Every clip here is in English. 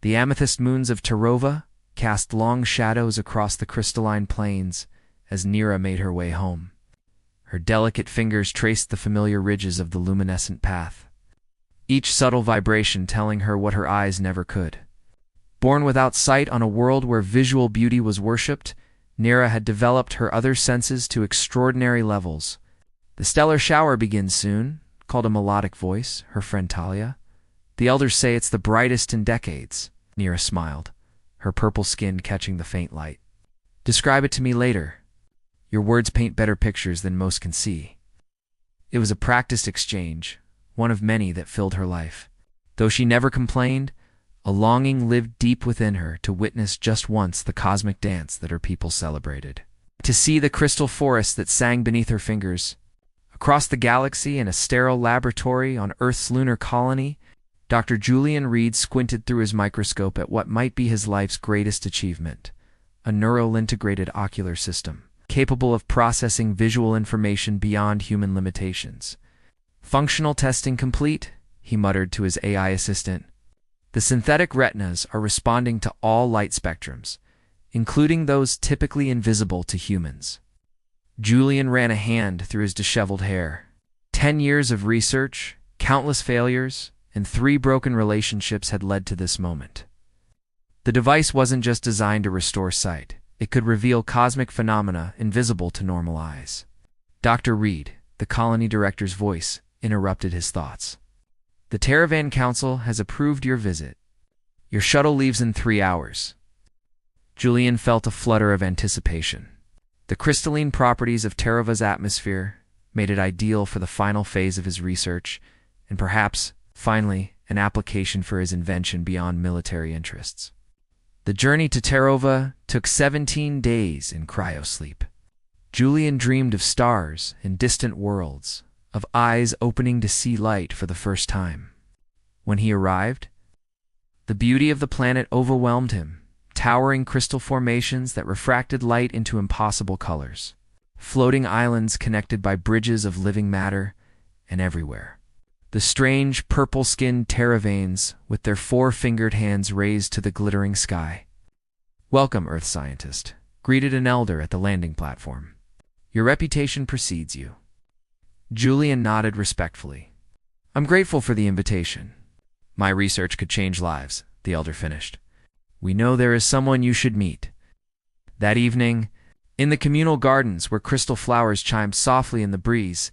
The amethyst moons of Terova cast long shadows across the crystalline plains as Nira made her way home. Her delicate fingers traced the familiar ridges of the luminescent path, each subtle vibration telling her what her eyes never could. Born without sight on a world where visual beauty was worshipped, Nira had developed her other senses to extraordinary levels. "The stellar shower begins soon," called a melodic voice, her friend Talia. "The elders say it's the brightest in decades." Nira smiled, her purple skin catching the faint light. "Describe it to me later. Your words paint better pictures than most can see." It was a practiced exchange, one of many that filled her life. Though she never complained, a longing lived deep within her to witness just once the cosmic dance that her people celebrated. To see the crystal forest that sang beneath her fingers. Across the galaxy in a sterile laboratory on Earth's lunar colony, Dr. Julian Reed squinted through his microscope at what might be his life's greatest achievement, a neural-integrated ocular system, capable of processing visual information beyond human limitations. "Functional testing complete," he muttered to his AI assistant. "The synthetic retinas are responding to all light spectrums, including those typically invisible to humans." Julian ran a hand through his disheveled hair. 10 years of research, countless failures, and 3 broken relationships had led to this moment. The device wasn't just designed to restore sight. It could reveal cosmic phenomena invisible to normal eyes. Dr. Reed, the colony director's voice, interrupted his thoughts. "The Teravan Council has approved your visit. Your shuttle leaves in 3 hours." Julian felt a flutter of anticipation. The crystalline properties of Terova's atmosphere made it ideal for the final phase of his research, and perhaps, finally, an application for his invention beyond military interests. The journey to Terova took 17 days in cryosleep. Julian dreamed of stars and distant worlds, of eyes opening to see light for the first time. When he arrived, the beauty of the planet overwhelmed him, towering crystal formations that refracted light into impossible colors, floating islands connected by bridges of living matter, and everywhere, the strange purple-skinned Teravanes with their 4-fingered hands raised to the glittering sky. "Welcome, Earth scientist," greeted an elder at the landing platform. "Your reputation precedes you." Julian nodded respectfully. "I'm grateful for the invitation. My research could change lives," the elder finished. "We know there is someone you should meet." That evening, in the communal gardens where crystal flowers chimed softly in the breeze,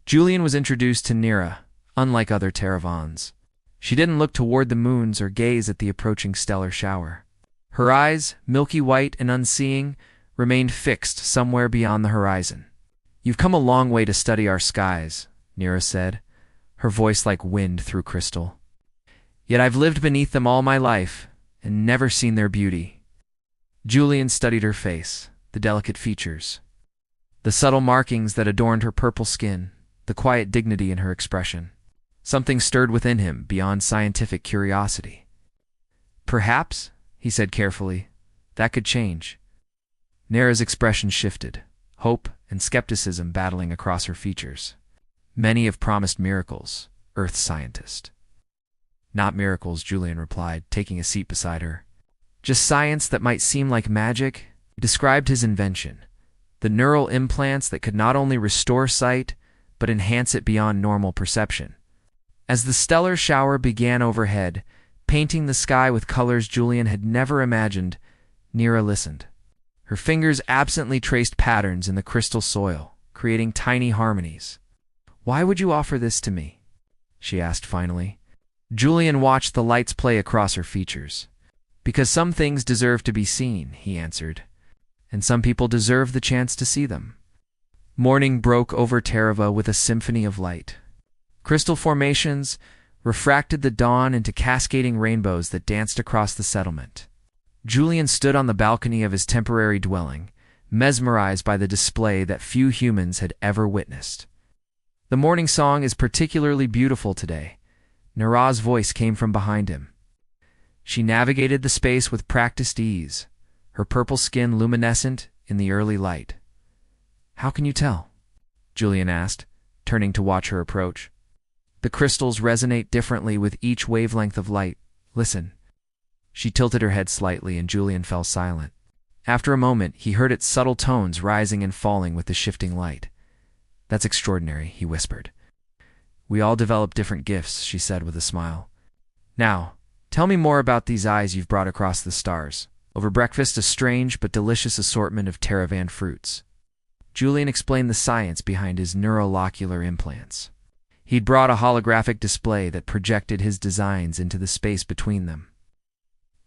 Julian was introduced to Nira, unlike other Teravans. She didn't look toward the moons or gaze at the approaching stellar shower. Her eyes, milky white and unseeing, remained fixed somewhere beyond the horizon. "You've come a long way to study our skies," Nira said, her voice like wind through crystal. "Yet I've lived beneath them all my life and never seen their beauty." Julian studied her face, the delicate features, the subtle markings that adorned her purple skin, the quiet dignity in her expression. Something stirred within him beyond scientific curiosity. "Perhaps," he said carefully, "that could change." Nira's expression shifted, hope and skepticism battling across her features. "Many have promised miracles, Earth scientist." "Not miracles," Julian replied, taking a seat beside her. "Just science that might seem like magic." He described his invention, the neural implants that could not only restore sight, but enhance it beyond normal perception. As the stellar shower began overhead, painting the sky with colors Julian had never imagined, Nira listened. Her fingers absently traced patterns in the crystal soil, creating tiny harmonies. "Why would you offer this to me?" she asked finally. Julian watched the lights play across her features. "Because some things deserve to be seen," he answered, "and some people deserve the chance to see them." Morning broke over Terova with a symphony of light. Crystal formations refracted the dawn into cascading rainbows that danced across the settlement. Julian stood on the balcony of his temporary dwelling, mesmerized by the display that few humans had ever witnessed. "The morning song is particularly beautiful today." Nira's voice came from behind him. She navigated the space with practiced ease, her purple skin luminescent in the early light. "How can you tell?" Julian asked, turning to watch her approach. "The crystals resonate differently with each wavelength of light. Listen." She tilted her head slightly, and Julian fell silent. After a moment, he heard its subtle tones rising and falling with the shifting light. "That's extraordinary," he whispered. "We all develop different gifts," she said with a smile. "Now, tell me more about these eyes you've brought across the stars." Over breakfast, a strange but delicious assortment of Teravan fruits. Julian explained the science behind his neurolocular implants. He'd brought a holographic display that projected his designs into the space between them.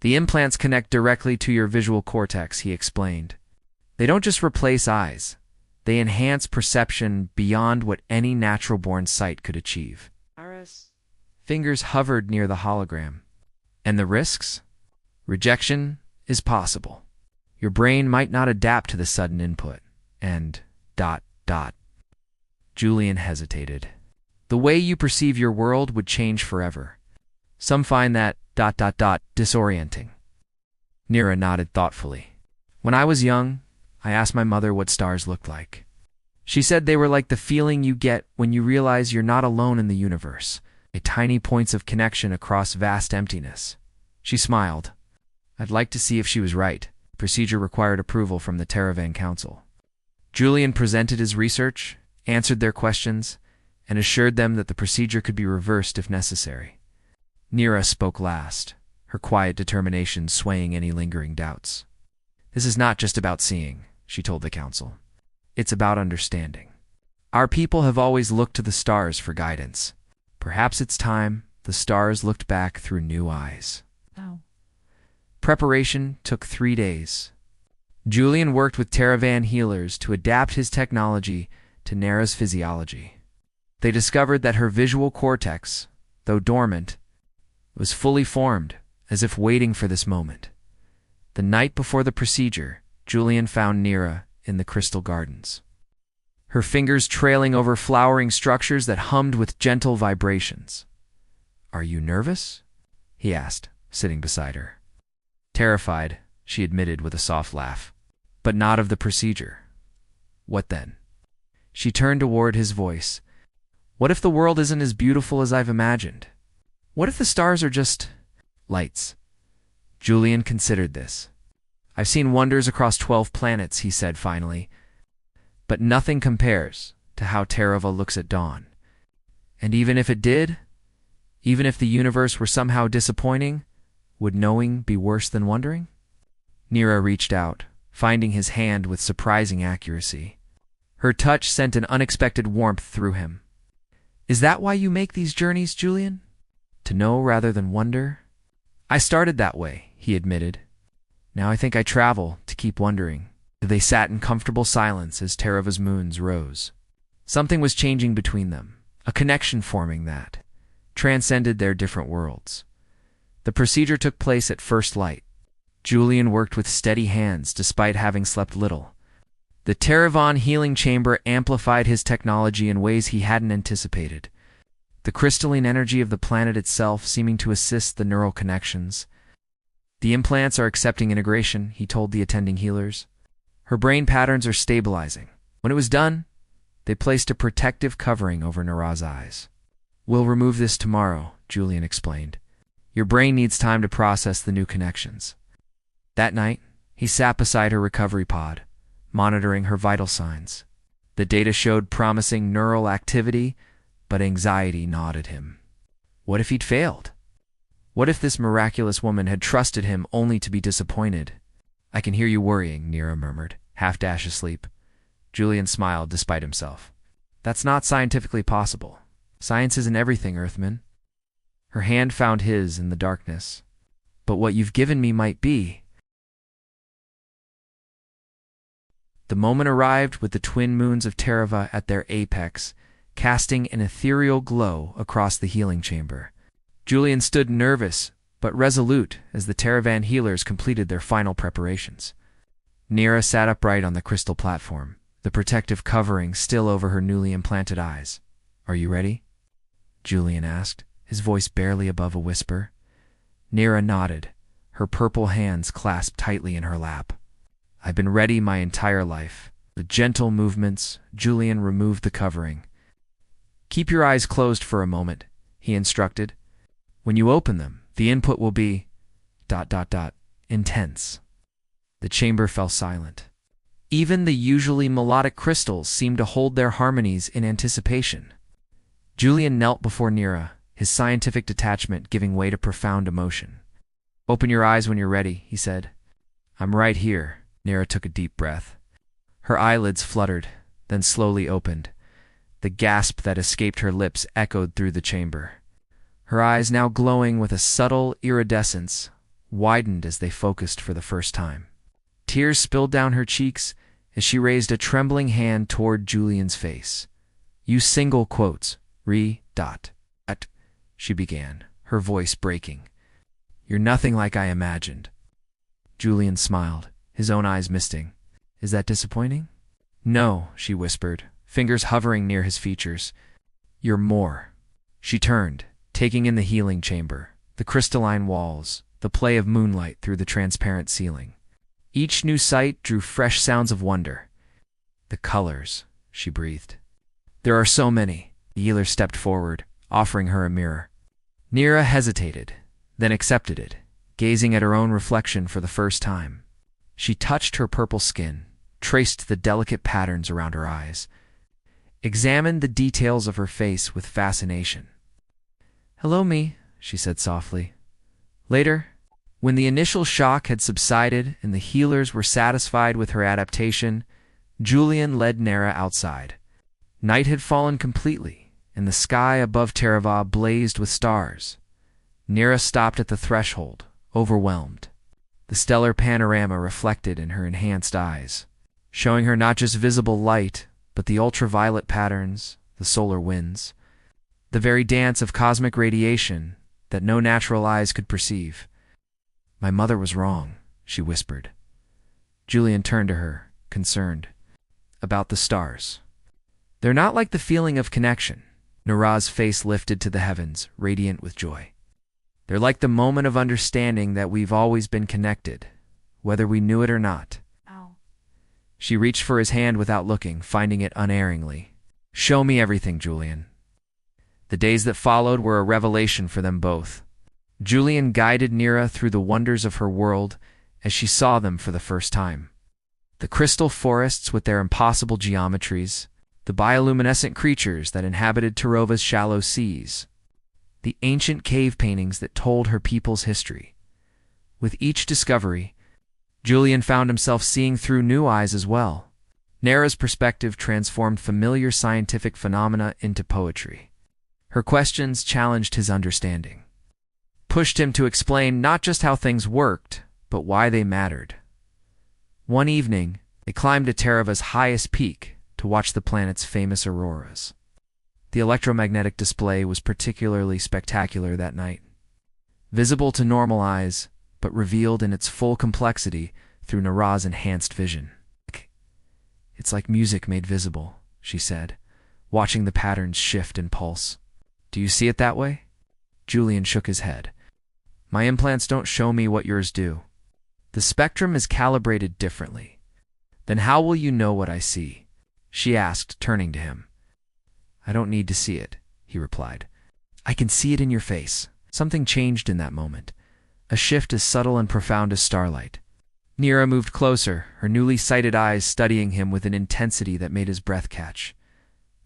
"The implants connect directly to your visual cortex," he explained. "They don't just replace eyes. They enhance perception beyond what any natural-born sight could achieve." Fingers hovered near the hologram. "And the risks? Rejection is possible. Your brain might not adapt to the sudden input. And ... Julian hesitated. "The way you perceive your world would change forever. Some find that ... disorienting." Nira nodded thoughtfully. "When I was young, I asked my mother what stars looked like. She said they were like the feeling you get when you realize you're not alone in the universe, a tiny points of connection across vast emptiness." She smiled. I'd like to see if she was right. The procedure required approval from the Teravan Council. Julian presented his research, answered their questions, and assured them that the procedure could be reversed if necessary. Nira spoke last, her quiet determination swaying any lingering doubts. "This is not just about seeing," she told the council. "It's about understanding. Our people have always looked to the stars for guidance. Perhaps it's time the stars looked back through new eyes." Preparation took 3 days. Julian worked with Teravan healers to adapt his technology to Nira's physiology. They discovered that her visual cortex, though dormant, was fully formed, as if waiting for this moment. The night before the procedure, Julian found Nira in the crystal gardens, her fingers trailing over flowering structures that hummed with gentle vibrations. "Are you nervous?" he asked, sitting beside her. "Terrified," she admitted with a soft laugh, "but not of the procedure." "What then?" She turned toward his voice. "What if the world isn't as beautiful as I've imagined? What if the stars are just lights?" Julian considered this. "I've seen wonders across 12 planets," he said finally, "but nothing compares to how Terava looks at dawn. And even if it did, even if the universe were somehow disappointing, would knowing be worse than wondering?" Nira reached out, finding his hand with surprising accuracy. Her touch sent an unexpected warmth through him. "Is that why you make these journeys, Julian? To know rather than wonder?" "I started that way," he admitted. "Now I think I travel to keep wondering." They sat in comfortable silence as Terava's moons rose. Something was changing between them, a connection forming that transcended their different worlds. The procedure took place at first light. Julian worked with steady hands despite having slept little. The Teravan healing chamber amplified his technology in ways he hadn't anticipated, the crystalline energy of the planet itself seeming to assist the neural connections. "The implants are accepting integration," he told the attending healers. "Her brain patterns are stabilizing." When it was done, they placed a protective covering over Nira's eyes. "We'll remove this tomorrow," Julian explained. "Your brain needs time to process the new connections." That night, he sat beside her recovery pod, monitoring her vital signs. The data showed promising neural activity, but anxiety gnawed at him. What if he'd failed? What if this miraculous woman had trusted him only to be disappointed? "I can hear you worrying," Nira murmured, half-dash asleep. Julian smiled despite himself. "That's not scientifically possible. Science isn't everything, Earthman." Her hand found his in the darkness. "But what you've given me might be." The moment arrived with the twin moons of Terava at their apex, casting an ethereal glow across the healing chamber. Julian stood nervous but resolute as the Teravan healers completed their final preparations. Nira sat upright on the crystal platform, the protective covering still over her newly implanted eyes. "Are you ready?" Julian asked, his voice barely above a whisper. Nira nodded, her purple hands clasped tightly in her lap. "I've been ready my entire life." With gentle movements, Julian removed the covering. "Keep your eyes closed for a moment," he instructed. "When you open them, the input will be Intense. The chamber fell silent. Even the usually melodic crystals seemed to hold their harmonies in anticipation. Julian knelt before Nira, his scientific detachment giving way to profound emotion. "Open your eyes when you're ready," he said. "I'm right here." Nira took a deep breath. Her eyelids fluttered, then slowly opened. The gasp that escaped her lips echoed through the chamber. Her eyes, now glowing with a subtle iridescence, widened as they focused for the first time. Tears spilled down her cheeks as she raised a trembling hand toward Julian's face. "You single quotes, she began, her voice breaking. "You're nothing like I imagined." Julian smiled, his own eyes misting. "Is that disappointing?" "No," she whispered, fingers hovering near his features. "You're more." She turned, taking in the healing chamber, the crystalline walls, the play of moonlight through the transparent ceiling. Each new sight drew fresh sounds of wonder. "The colors," she breathed. "There are so many." The healer stepped forward, offering her a mirror. Nira hesitated, then accepted it, gazing at her own reflection for the first time. She touched her purple skin, traced the delicate patterns around her eyes, examined the details of her face with fascination. "Hello, me," she said softly. Later, when the initial shock had subsided and the healers were satisfied with her adaptation, Julian led Nira outside. Night had fallen completely, and the sky above Terava blazed with stars. Nira stopped at the threshold, overwhelmed. The stellar panorama reflected in her enhanced eyes, showing her not just visible light, but the ultraviolet patterns, the solar winds, the very dance of cosmic radiation that no natural eyes could perceive. "My mother was wrong," she whispered. Julian turned to her, concerned. "About the stars. They're not like the feeling of connection." Nira's face lifted to the heavens, radiant with joy. "They're like the moment of understanding that we've always been connected, whether we knew it or not." Ow. She reached for his hand without looking, finding it unerringly. "Show me everything, Julian." The days that followed were a revelation for them both. Julian guided Nira through the wonders of her world as she saw them for the first time. The crystal forests with their impossible geometries, the bioluminescent creatures that inhabited Tarova's shallow seas, the ancient cave paintings that told her people's history. With each discovery, Julian found himself seeing through new eyes as well. Nira's perspective transformed familiar scientific phenomena into poetry. Her questions challenged his understanding, pushed him to explain not just how things worked, but why they mattered. One evening, they climbed to Terava's highest peak to watch the planet's famous auroras. The electromagnetic display was particularly spectacular that night. Visible to normal eyes, but revealed in its full complexity through Nira's enhanced vision. "It's like music made visible," she said, watching the patterns shift and pulse. "Do you see it that way?" Julian shook his head. "My implants don't show me what yours do. The spectrum is calibrated differently." "Then how will you know what I see?" she asked, turning to him. "I don't need to see it," he replied. "I can see it in your face." Something changed in that moment, a shift as subtle and profound as starlight. Nira moved closer, her newly sighted eyes studying him with an intensity that made his breath catch.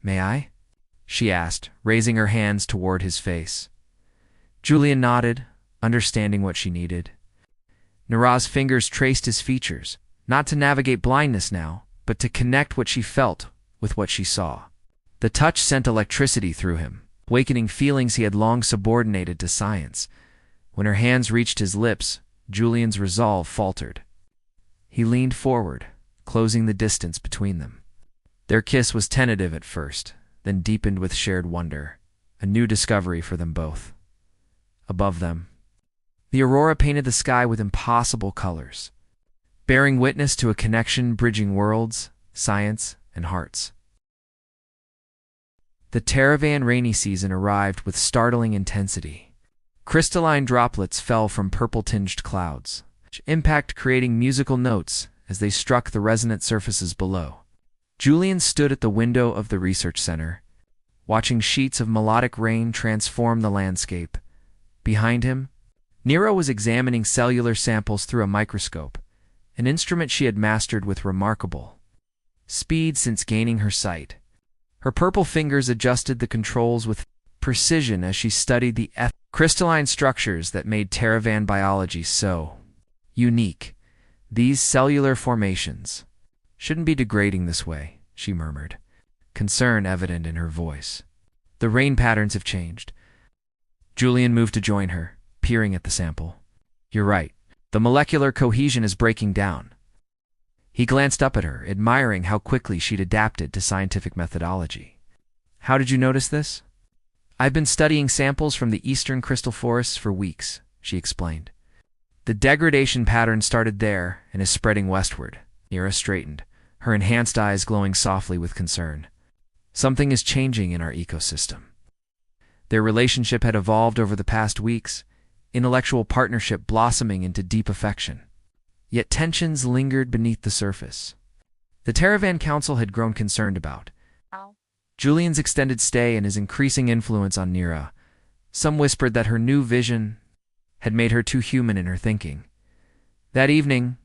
"May I?" she asked, raising her hands toward his face. Julian nodded, understanding what she needed. Nira's fingers traced his features, not to navigate blindness now, but to connect what she felt with what she saw. The touch sent electricity through him, awakening feelings he had long subordinated to science. When her hands reached his lips, Julian's resolve faltered. He leaned forward, closing the distance between them. Their kiss was tentative at first, then deepened with shared wonder, a new discovery for them both. Above them, the aurora painted the sky with impossible colors, bearing witness to a connection bridging worlds, science, and hearts. The Teravan rainy season arrived with startling intensity. Crystalline droplets fell from purple-tinged clouds, impact creating musical notes as they struck the resonant surfaces below. Julian stood at the window of the research center, watching sheets of melodic rain transform the landscape. Behind him, Nira was examining cellular samples through a microscope, an instrument she had mastered with remarkable speed since gaining her sight. Her purple fingers adjusted the controls with precision as she studied the crystalline structures that made Teravan biology so unique. These cellular formations shouldn't be degrading this way, she murmured, concern evident in her voice. The rain patterns have changed. Julian moved to join her, peering at the sample. You're right. The molecular cohesion is breaking down. He glanced up at her, admiring how quickly she'd adapted to scientific methodology. How did you notice this? I've been studying samples from the eastern crystal forests for weeks, she explained. The degradation pattern started there and is spreading westward. Nira straightened, her enhanced eyes glowing softly with concern. Something is changing in our ecosystem. Their relationship had evolved over the past weeks, intellectual partnership blossoming into deep affection. Yet tensions lingered beneath the surface. The Teravan Council had grown concerned about Julian's extended stay and his increasing influence on Nira. Some whispered that her new vision had made her too human in her thinking. That evening,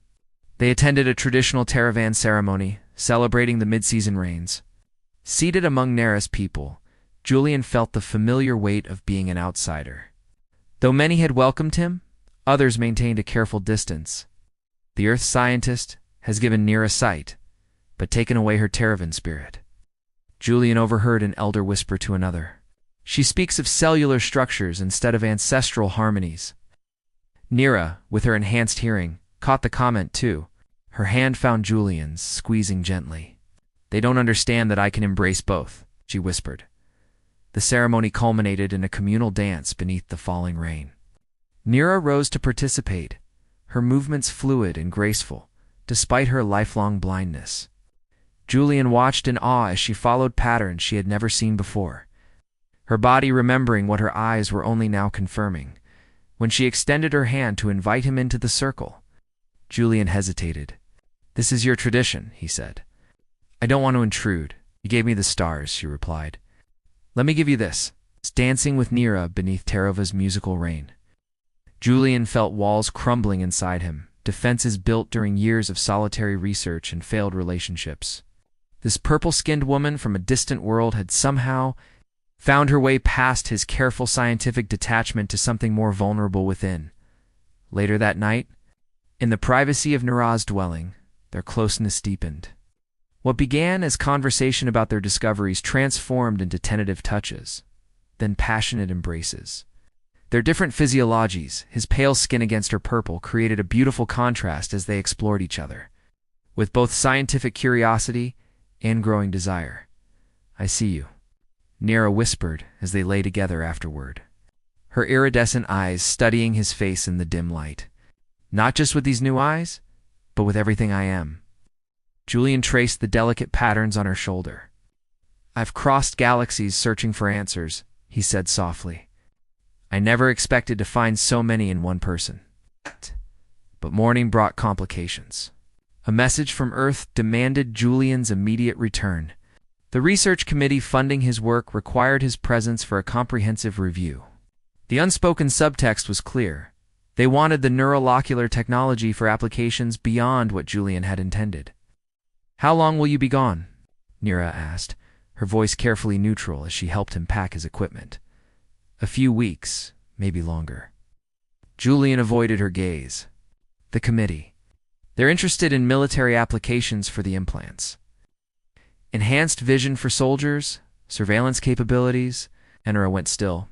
they attended a traditional Teravan ceremony, celebrating the mid-season rains. Seated among Nira's people, Julian felt the familiar weight of being an outsider. Though many had welcomed him, others maintained a careful distance. The Earth scientist has given Nira sight, but taken away her Teravan spirit. Julian overheard an elder whisper to another. She speaks of cellular structures instead of ancestral harmonies. Nira, with her enhanced hearing, caught the comment too. Her hand found Julian's, squeezing gently. They don't understand that I can embrace both, she whispered. The ceremony culminated in a communal dance beneath the falling rain. Nira rose to participate, her movements fluid and graceful, despite her lifelong blindness. Julian watched in awe as she followed patterns she had never seen before, her body remembering what her eyes were only now confirming. When she extended her hand to invite him into the circle, Julian hesitated. This is your tradition, he said. I don't want to intrude. You gave me the stars, she replied. Let me give you this. It's dancing with Nira beneath Terova's musical rain. Julian felt walls crumbling inside him, defenses built during years of solitary research and failed relationships. This purple-skinned woman from a distant world had somehow found her way past his careful scientific detachment to something more vulnerable within. Later that night, in the privacy of Nira's dwelling, their closeness deepened. What began as conversation about their discoveries transformed into tentative touches, then passionate embraces. Their different physiologies, his pale skin against her purple, created a beautiful contrast as they explored each other, with both scientific curiosity and growing desire. I see you, Nira whispered as they lay together afterward, her iridescent eyes studying his face in the dim light. Not just with these new eyes, but with everything I am. Julian traced the delicate patterns on her shoulder. I've crossed galaxies searching for answers, he said softly. I never expected to find so many in one person. But morning brought complications. A message from Earth demanded Julian's immediate return. The research committee funding his work required his presence for a comprehensive review. The unspoken subtext was clear. They wanted the neurolocular technology for applications beyond what Julian had intended. How long will you be gone? Nira asked, her voice carefully neutral as she helped him pack his equipment. A few weeks, maybe longer. Julian avoided her gaze. The committee. They're interested in military applications for the implants. Enhanced vision for soldiers, surveillance capabilities. Nira went still.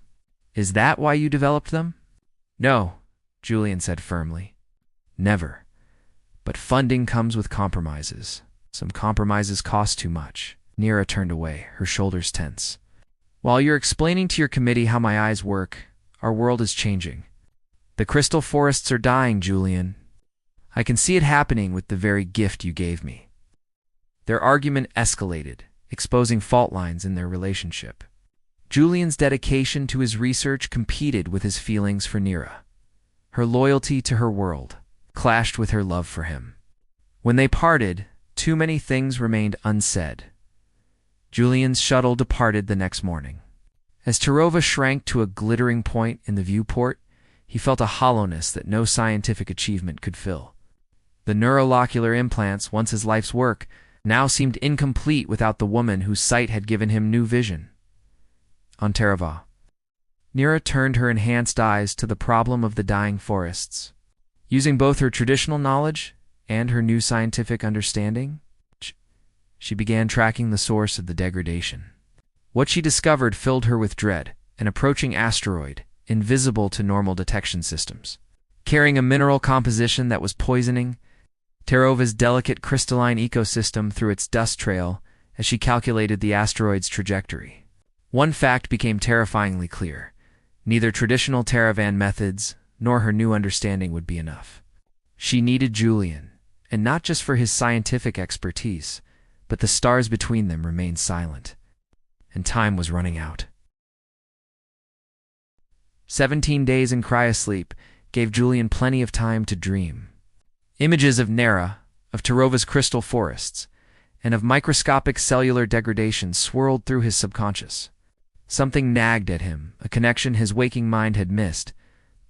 Is that why you developed them? No, Julian said firmly. Never. But funding comes with compromises. Some compromises cost too much. Nira turned away, her shoulders tense. While you're explaining to your committee how my eyes work, our world is changing. The crystal forests are dying, Julian. I can see it happening with the very gift you gave me. Their argument escalated, exposing fault lines in their relationship. Julian's dedication to his research competed with his feelings for Nira. Her loyalty to her world clashed with her love for him. When they parted, too many things remained unsaid. Julian's shuttle departed the next morning. As Terova shrank to a glittering point in the viewport, he felt a hollowness that no scientific achievement could fill. The neurolocular implants, once his life's work, now seemed incomplete without the woman whose sight had given him new vision. On Terava, Nira turned her enhanced eyes to the problem of the dying forests. Using both her traditional knowledge and her new scientific understanding, she began tracking the source of the degradation. What she discovered filled her with dread: an approaching asteroid, invisible to normal detection systems, carrying a mineral composition that was poisoning Terava's delicate crystalline ecosystem through its dust trail as she calculated the asteroid's trajectory. One fact became terrifyingly clear: neither traditional Teravan methods nor her new understanding would be enough. She needed Julian, and not just for his scientific expertise, but the stars between them remained silent, and time was running out. 17 days in cryosleep gave Julian plenty of time to dream. Images of Nera, of Terava's crystal forests, and of microscopic cellular degradation swirled through his subconscious. Something nagged at him, a connection his waking mind had missed,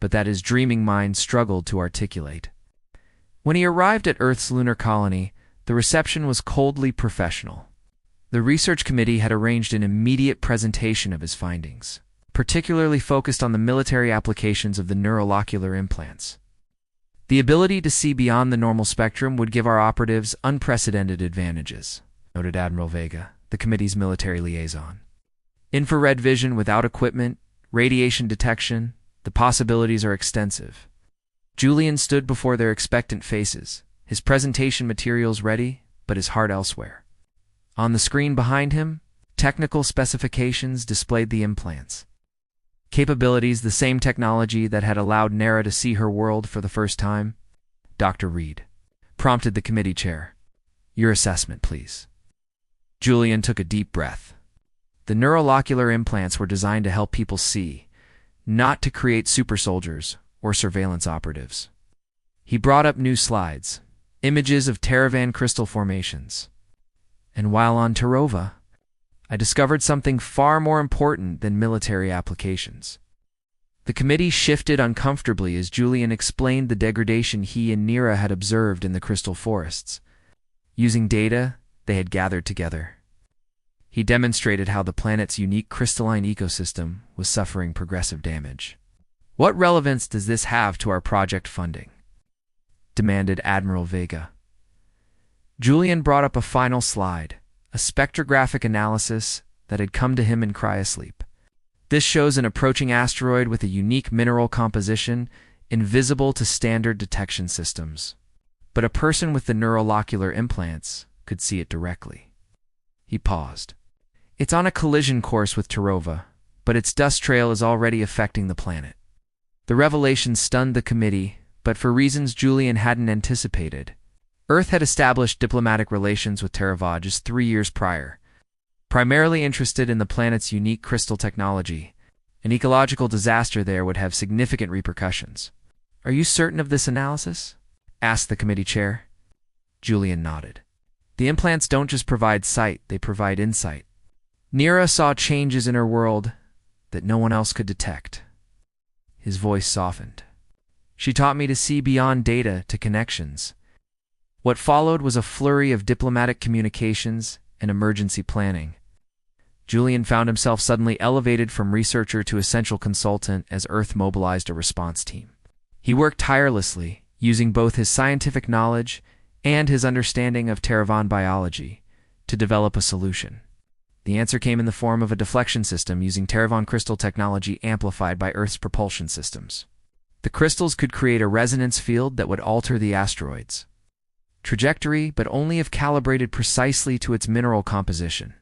but that his dreaming mind struggled to articulate. When he arrived at Earth's lunar colony, the reception was coldly professional. The research committee had arranged an immediate presentation of his findings, particularly focused on the military applications of the neurolocular implants. The ability to see beyond the normal spectrum would give our operatives unprecedented advantages, noted Admiral Vega, the committee's military liaison. Infrared vision without equipment, radiation detection, the possibilities are extensive. Julian stood before their expectant faces, his presentation materials ready, but his heart elsewhere. On the screen behind him, technical specifications displayed the implants. Capabilities the same technology that had allowed Nera to see her world for the first time. Dr. Reed prompted the committee chair. Your assessment, please. Julian took a deep breath. The neurolocular implants were designed to help people see, not to create super soldiers or surveillance operatives. He brought up new slides, images of Teravan crystal formations. And while on Terava, I discovered something far more important than military applications. The committee shifted uncomfortably as Julian explained the degradation he and Nera had observed in the crystal forests. Using data they had gathered together, he demonstrated how the planet's unique crystalline ecosystem was suffering progressive damage. What relevance does this have to our project funding? Demanded Admiral Vega. Julian brought up a final slide, a spectrographic analysis that had come to him in cryosleep. This shows an approaching asteroid with a unique mineral composition, invisible to standard detection systems. But a person with the neurolocular implants could see it directly. He paused. It's on a collision course with Terava, but its dust trail is already affecting the planet. The revelation stunned the committee, but for reasons Julian hadn't anticipated. Earth had established diplomatic relations with Terava just 3 years prior, primarily interested in the planet's unique crystal technology. An ecological disaster there would have significant repercussions. Are you certain of this analysis? Asked the committee chair. Julian nodded. The implants don't just provide sight, they provide insight. Nera saw changes in her world that no one else could detect. His voice softened. She taught me to see beyond data to connections. What followed was a flurry of diplomatic communications and emergency planning. Julian found himself suddenly elevated from researcher to essential consultant as Earth mobilized a response team. He worked tirelessly, using both his scientific knowledge and his understanding of Teravan biology to develop a solution. The answer came in the form of a deflection system using Teravan crystal technology amplified by Earth's propulsion systems. The crystals could create a resonance field that would alter the asteroid's trajectory, but only if calibrated precisely to its mineral composition.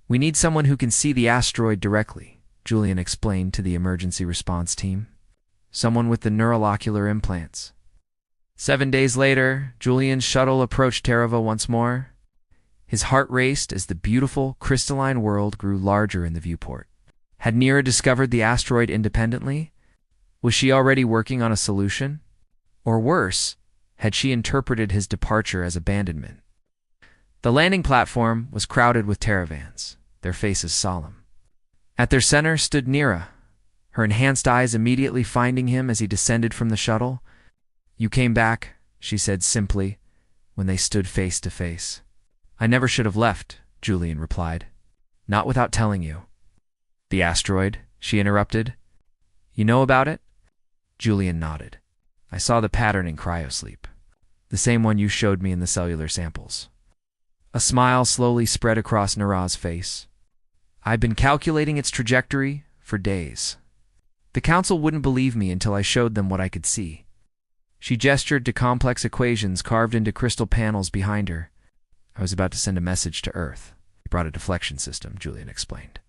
We need someone who can see the asteroid directly, Julian explained to the emergency response team. Someone with the neurolocular implants. 7 days later, Julian's shuttle approached Terava once more. His heart raced as the beautiful, crystalline world grew larger in the viewport. Had Nera discovered the asteroid independently? Was she already working on a solution? Or worse, had she interpreted his departure as abandonment? The landing platform was crowded with Teravans, their faces solemn. At their center stood Nera, her enhanced eyes immediately finding him as he descended from the shuttle. "You came back," she said simply, when they stood face to face. "I never should have left," Julian replied. "Not without telling you." "The asteroid?" she interrupted. "You know about it?" Julian nodded. "I saw the pattern in cryosleep. The same one you showed me in the cellular samples." A smile slowly spread across Nara's face. "I've been calculating its trajectory for days. The council wouldn't believe me until I showed them what I could see." She gestured to complex equations carved into crystal panels behind her. "I was about to send a message to Earth. He brought a deflection system," Julian explained.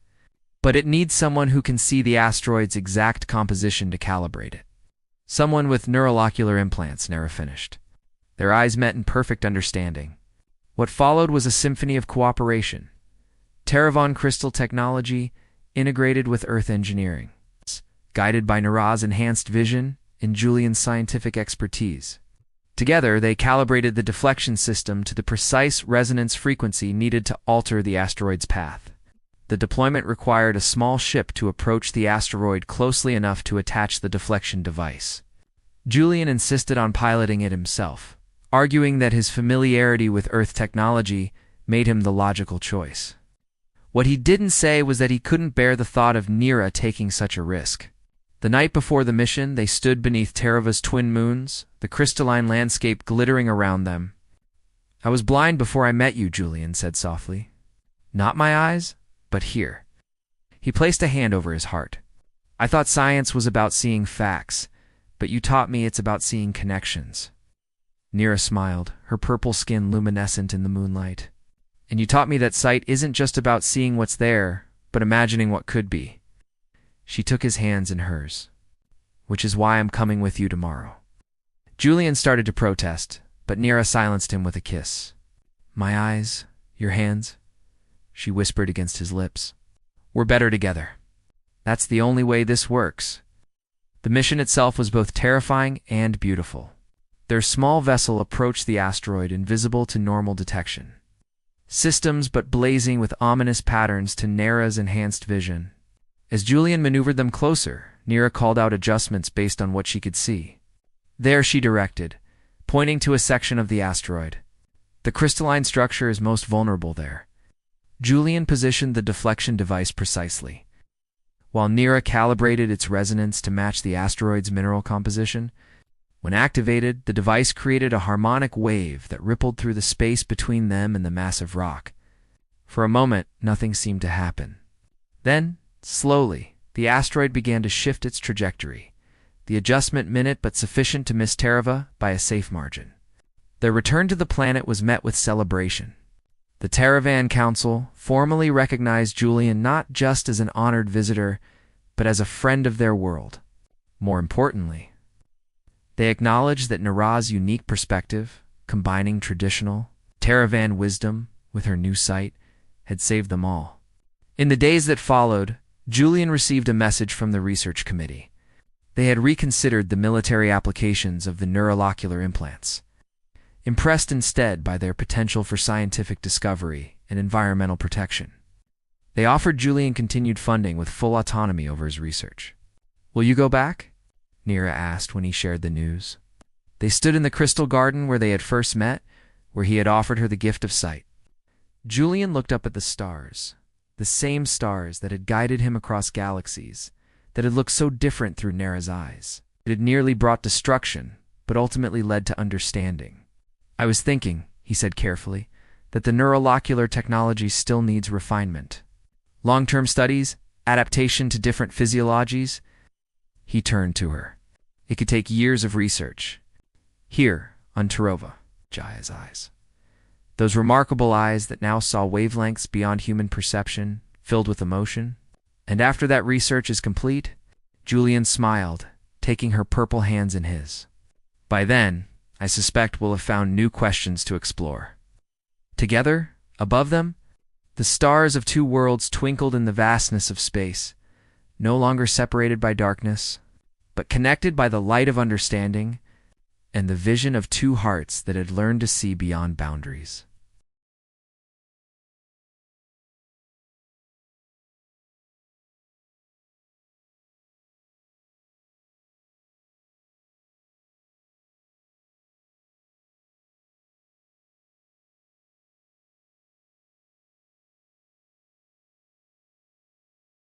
"But it needs someone who can see the asteroid's exact composition to calibrate it." "Someone with neurolocular implants," Nara finished. Their eyes met in perfect understanding. What followed was a symphony of cooperation. Terravon crystal technology integrated with Earth engineering, guided by Nara's enhanced vision and Julian's scientific expertise. Together, they calibrated the deflection system to the precise resonance frequency needed to alter the asteroid's path. The deployment required a small ship to approach the asteroid closely enough to attach the deflection device. Julian insisted on piloting it himself, arguing that his familiarity with Earth technology made him the logical choice. What he didn't say was that he couldn't bear the thought of Nira taking such a risk. The night before the mission, they stood beneath Terava's twin moons, the crystalline landscape glittering around them. "I was blind before I met you," Julian said softly. "Not my eyes, but here." He placed a hand over his heart. "I thought science was about seeing facts, but you taught me it's about seeing connections." Nira smiled, her purple skin luminescent in the moonlight. "And you taught me that sight isn't just about seeing what's there, but imagining what could be." She took his hands in hers. "Which is why I'm coming with you tomorrow." Julian started to protest, but Nira silenced him with a kiss. "My eyes, your hands," she whispered against his lips. "We're better together. That's the only way this works." The mission itself was both terrifying and beautiful. Their small vessel approached the asteroid invisible to normal detection. Systems but blazing with ominous patterns to Nira's enhanced vision. As Julian maneuvered them closer, Nira called out adjustments based on what she could see. "There," she directed, pointing to a section of the asteroid. "The crystalline structure is most vulnerable there." Julian positioned the deflection device precisely. While Nira calibrated its resonance to match the asteroid's mineral composition, when activated, the device created a harmonic wave that rippled through the space between them and the massive rock. For a moment, nothing seemed to happen. Then, slowly, the asteroid began to shift its trajectory, the adjustment minute but sufficient to miss Terava by a safe margin. Their return to the planet was met with celebration. The Terravan Council formally recognized Julian not just as an honored visitor, but as a friend of their world. More importantly, they acknowledged that Nara's unique perspective, combining traditional Terravan wisdom with her new sight, had saved them all. In the days that followed, Julian received a message from the research committee. They had reconsidered the military applications of the neurolocular implants, impressed instead by their potential for scientific discovery and environmental protection. They offered Julian continued funding with full autonomy over his research. "Will you go back?" Nira asked when he shared the news. They stood in the crystal garden where they had first met, where he had offered her the gift of sight. Julian looked up at the stars, the same stars that had guided him across galaxies, that had looked so different through Nara's eyes. It had nearly brought destruction, but ultimately led to understanding. "I was thinking," he said carefully, "that the neurolocular technology still needs refinement. Long-term studies, adaptation to different physiologies." He turned to her. "It could take years of research. Here, on Terova," Jaya's eyes. Those remarkable eyes that now saw wavelengths beyond human perception, filled with emotion. "And after that research is complete," Julian smiled, taking her purple hands in his. "By then, I suspect we'll have found new questions to explore." Together, above them, the stars of two worlds twinkled in the vastness of space, no longer separated by darkness, but connected by the light of understanding and the vision of two hearts that had learned to see beyond boundaries.